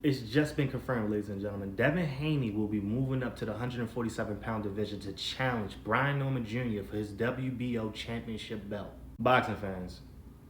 It's just been confirmed, ladies and gentlemen. Devin Haney will be moving up to the 147-pound division to challenge Brian Norman Jr. for his WBO championship belt. Boxing fans,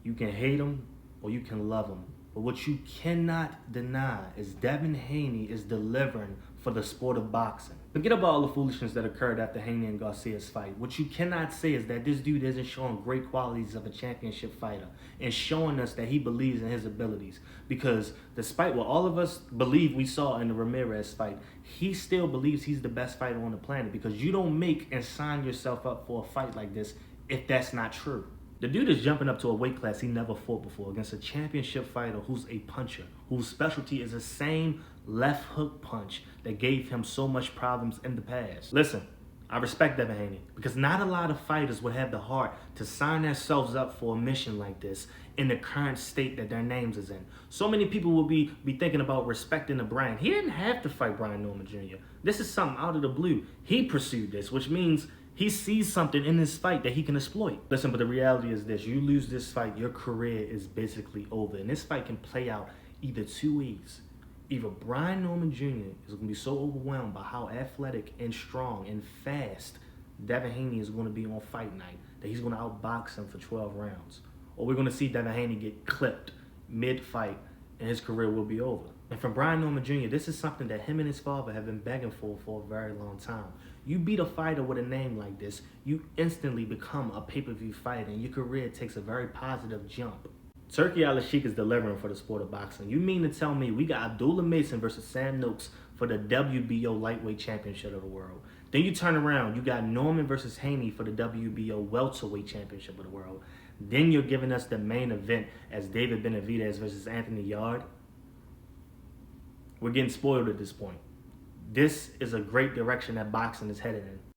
you can hate him or you can love him, but what you cannot deny is Devin Haney is delivering for the sport of boxing. Forget about all the foolishness that occurred after Haney and Garcia's fight. What you cannot say is that this dude isn't showing great qualities of a championship fighter and showing us that he believes in his abilities. Because despite what all of us believe we saw in the Ramirez fight, he still believes he's the best fighter on the planet, because you don't make and sign yourself up for a fight like this if that's not true. The dude is jumping up to a weight class he never fought before against a championship fighter who's a puncher, whose specialty is the same left hook punch that gave him so much problems in the past. Listen, I respect Devin Haney, because not a lot of fighters would have the heart to sign themselves up for a mission like this in the current state that their names is in. So many people will be thinking about respecting the brand. He didn't have to fight Brian Norman Jr. This is something out of the blue. He pursued this, which means he sees something in this fight that he can exploit. Listen, but the reality is this: you lose this fight, your career is basically over. And this fight can play out either two ways. Either Brian Norman Jr. is going to be so overwhelmed by how athletic and strong and fast Devin Haney is going to be on fight night that he's going to outbox him for 12 rounds. Or we're going to see Devin Haney get clipped mid-fight and his career will be over. And from Brian Norman Jr., this is something that him and his father have been begging for a very long time. You beat a fighter with a name like this, you instantly become a pay-per-view fighter, and your career takes a very positive jump. Turki Al-Sheikh is delivering for the sport of boxing. You mean to tell me we got Abdullah Mason versus Sam Noakes for the WBO lightweight championship of the world? Then you turn around, you got Norman versus Haney for the WBO welterweight championship of the world. Then you're giving us the main event as David Benavidez versus Anthony Yarde. We're getting spoiled at this point. This is a great direction that boxing is headed in.